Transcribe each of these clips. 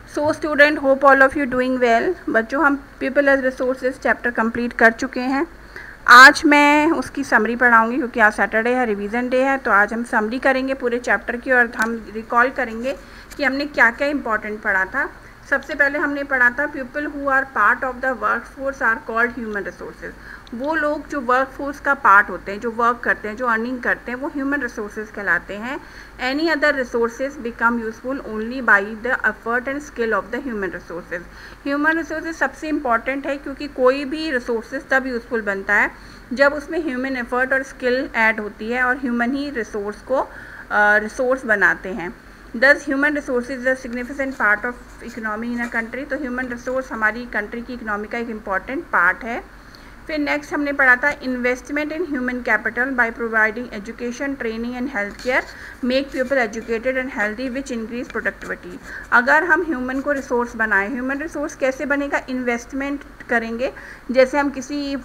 So student, hope all of you doing well. बच्चों, हम people as resources chapter complete कर चुके हैं। आज मैं उसकी समरी पढ़ाऊंगी क्योंकि आज सैटरडे है, रिवीजन डे है। तो आज हम समरी करेंगे पूरे चैप्टर की और हम रिकॉल करेंगे कि हमने क्या क्या इंपॉर्टेंट पढ़ा था। सबसे पहले हमने पढ़ा था people who are part of the work force are called human resources. वो लोग जो वर्क फोर्स का पार्ट होते हैं, जो वर्क करते हैं, जो अर्निंग करते हैं, वो ह्यूमन रिसोर्सेज कहलाते हैं। Any other resources become useful only by the effort and skill of the human resources. Human resources सबसे इंपॉर्टेंट है क्योंकि कोई भी रिसोर्सेज तब यूजफुल बनता है जब उसमें ह्यूमन एफर्ट और स्किल ऐड होती है, और ह्यूमन ही रिसोर्स को रिसोर्स बनाते हैं। दस human resources a significant part of economy in a country. तो ह्यूमन रिसोर्स हमारी कंट्री की इकोनॉमी का एक इम्पॉर्टेंट पार्ट है। फिर नेक्स्ट हमने पढ़ा था investment in human capital by providing education, training and health care make people educated and healthy which increase productivity. अगर हम ह्यूमन को रिसोर्स बनाएं, ह्यूमन रिसोर्स कैसे बनेगा? इन्वेस्टमेंट करेंगे। जैसे हम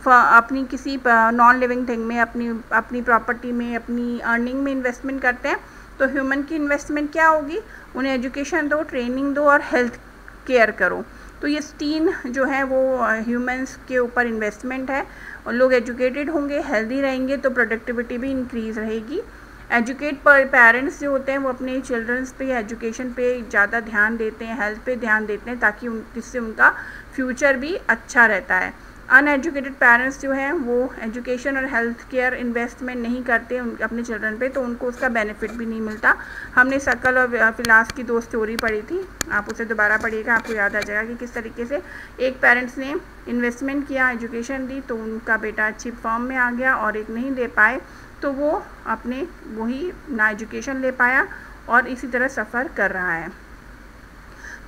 अपनी किसी नॉन लिविंग थिंग में, अपनी प्रॉपर्टी में, अपनी अर्निंग में इन्वेस्टमेंट करते हैं, तो ह्यूमन की इन्वेस्टमेंट क्या होगी? उन्हें एजुकेशन दो, ट्रेनिंग दो और हेल्थ केयर करो। तो ये तीन जो है वो ह्यूमंस के ऊपर इन्वेस्टमेंट है। और लोग एजुकेटेड होंगे, हेल्दी रहेंगे तो प्रोडक्टिविटी भी इंक्रीज़ रहेगी। एजुकेट पेरेंट्स जो होते हैं वो अपने चिल्ड्रंस पे, एजुकेशन पे ज़्यादा ध्यान देते हैं, हेल्थ पे ध्यान देते हैं, ताकि जिससे उनका फ्यूचर भी अच्छा रहता है। अनएजुकेटेड पेरेंट्स जो हैं वो एजुकेशन और हेल्थ केयर इन्वेस्टमेंट नहीं करते अपने चिल्ड्रन पे, तो उनको उसका बेनिफिट भी नहीं मिलता। हमने सर्कल और फिलास की 2 स्टोरी पढ़ी थी, आप उसे दोबारा पढ़िएगा, आपको याद आ जाएगा कि किस तरीके से एक पेरेंट्स ने इन्वेस्टमेंट किया, एजुकेशन दी, तो उनका बेटा अच्छी फॉर्म में आ गया, और एक नहीं दे पाए तो वो अपने वही ना एजुकेशन ले पाया और इसी तरह सफ़र कर रहा है।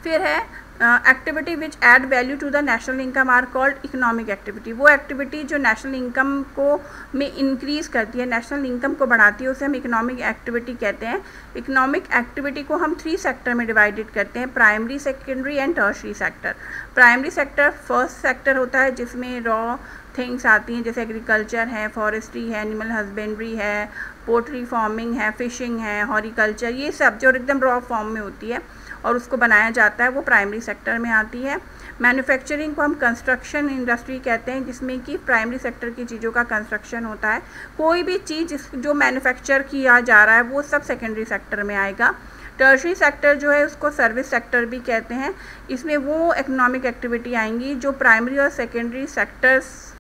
फिर है activity which add value to the national income are called economic activity. वो एक्टिविटी जो नेशनल इनकम को में इंक्रीज़ करती है, नेशनल इनकम को बढ़ाती है, उसे हम इकोनॉमिक एक्टिविटी कहते हैं। इकोनॉमिक एक्टिविटी को हम 3 सेक्टर में डिवाइडेड करते हैं, primary, secondary and tertiary sector. Primary sector first sector होता है जिसमें रॉ थिंग्स आती हैं, जैसे एग्रीकल्चर है, फॉरेस्ट्री है, एनिमल हस्बेंड्री है, पोल्ट्री फार्मिंग है, फिशिंग है, हॉरिकल्चर, ये सब जो एकदम रॉ फॉर्म में होती है और उसको बनाया जाता है, वो प्राइमरी सेक्टर में आती है। मैन्युफैक्चरिंग को हम कंस्ट्रक्शन इंडस्ट्री कहते हैं, जिसमें कि प्राइमरी सेक्टर की चीज़ों का कंस्ट्रक्शन होता है। कोई भी चीज़ जो मैन्युफैक्चर किया जा रहा है वो सब सेकेंडरी सेक्टर में आएगा। टर्शरी सेक्टर जो है उसको सर्विस सेक्टर भी कहते हैं। इसमें वो इकोनॉमिक एक्टिविटी आएंगी जो प्राइमरी और सेकेंडरी सेक्टर्स